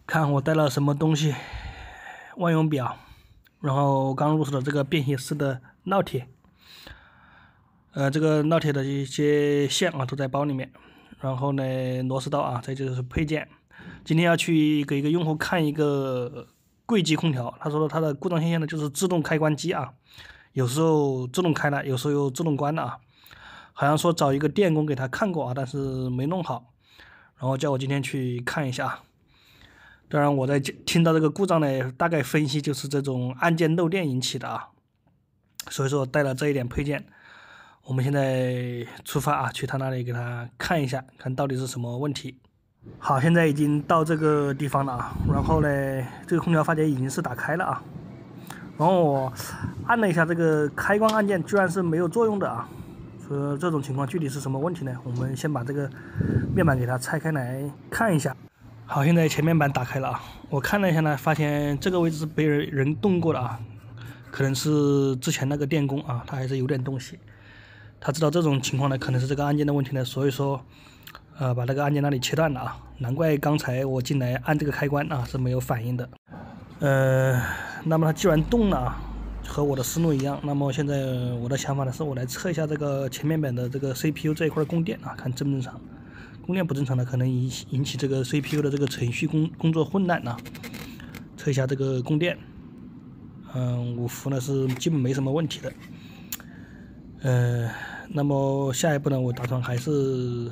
看我带了什么东西，万用表，然后刚入手的这个便携式的烙铁，这个烙铁的一些线啊都在包里面，然后呢螺丝刀啊，这就是配件。今天要去给一个用户看一个柜机空调，他说他的故障现象呢就是自动开关机啊，有时候自动开了，有时候又自动关了啊，好像说找一个电工给他看过啊，但是没弄好，然后叫我今天去看一下。当然，我在听到这个故障呢，大概分析就是这种按键漏电引起的啊，所以说带了这一点配件。我们现在出发啊，去他那里给他看一下，看到底是什么问题。好，现在已经到这个地方了啊，然后呢，这个空调发节已经是打开了啊，然后我按了一下这个开关按键，居然是没有作用的啊。说这种情况具体是什么问题呢？我们先把这个面板给它拆开来看一下。好，现在前面板打开了啊，我看了一下呢，发现这个位置是被人动过的啊，可能是之前那个电工啊，他还是有点东西，他知道这种情况呢，可能是这个按键的问题呢，所以说，把这个按键那里切断了啊，难怪刚才我进来按这个开关啊是没有反应的，那么它既然动了啊，和我的思路一样，那么现在我的想法呢是我来测一下这个前面板的这个 CPU 这一块供电啊，看正不正常。供电不正常的，可能引起这个 CPU 的这个程序工作混乱啊。测一下这个供电，5伏呢是基本没什么问题的。那么下一步呢，我打算还是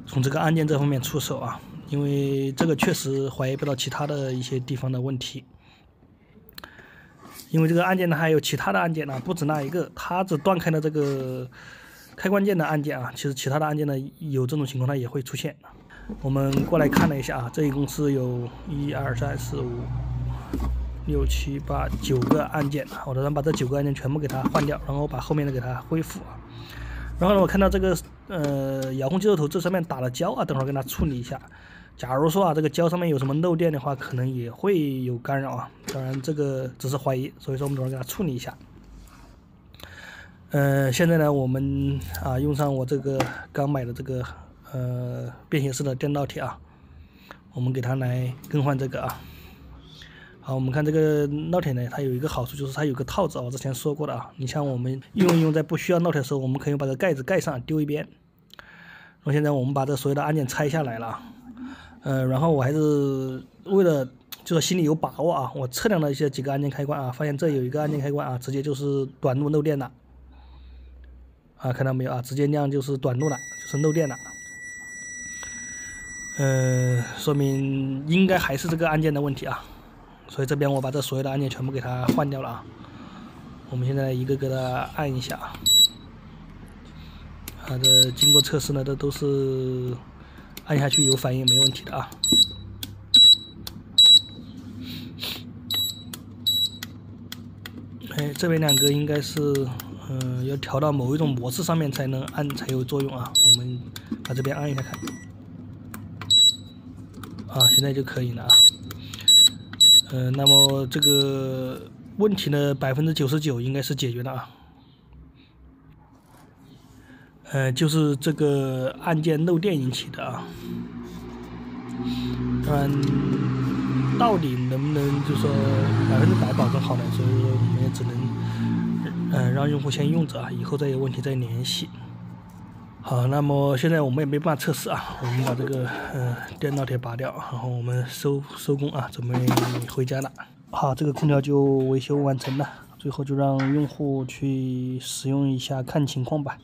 从这个按键这方面出手啊，因为这个确实怀疑不到其他的一些地方的问题。因为这个按键呢还有其他的按键呢，不止那一个，它只断开了这个开关键的按键啊，其实其他的按键呢有这种情况它也会出现。我们过来看了一下啊，这一共是有1、2、3、4、5、6、7、8、9个按键，我打算把这9个按键全部给它换掉，然后把后面的给它恢复啊。然后呢，我看到这个遥控接头这上面打了胶啊，等会儿跟它处理一下。假如说啊这个胶上面有什么漏电的话，可能也会有干扰啊。当然这个只是怀疑，所以说我们等会儿给它处理一下。现在呢，我们啊用上我这个刚买的这个便携式的电烙铁啊，我们给它来更换这个啊。好，我们看这个烙铁呢，它有一个好处就是它有个套子啊，我之前说过的啊。你像我们用一用，在不需要烙铁的时候，我们可以把这个盖子盖上，丢一边。然后现在我们把这所有的按键拆下来了，然后我还是为了就是心里有把握啊，我测量了一些几个按键开关啊，发现这有一个按键开关啊，直接就是短路漏电了。啊，看到没有啊？直接亮就是短路了，就是漏电了。说明应该还是这个按键的问题啊。所以这边我把这所有的按键全部给它换掉了啊。我们现在一个个的按一下啊。这经过测试呢，这都是按下去有反应没问题的啊。这边2个应该是要调到某一种模式上面才能按才有作用啊。我们把这边按一下看，啊，现在就可以了啊。那么这个问题呢，99%应该是解决了啊。就是这个按键漏电引起的啊。当然，到底能不能就说100%保证好呢？所以说我们也只能让用户先用着啊，以后再有问题再联系。好，那么现在我们也没办法测试啊，我们把这个电烙铁拔掉，然后我们收工啊，准备回家了。好，这个空调就维修完成了，最后就让用户去使用一下看情况吧。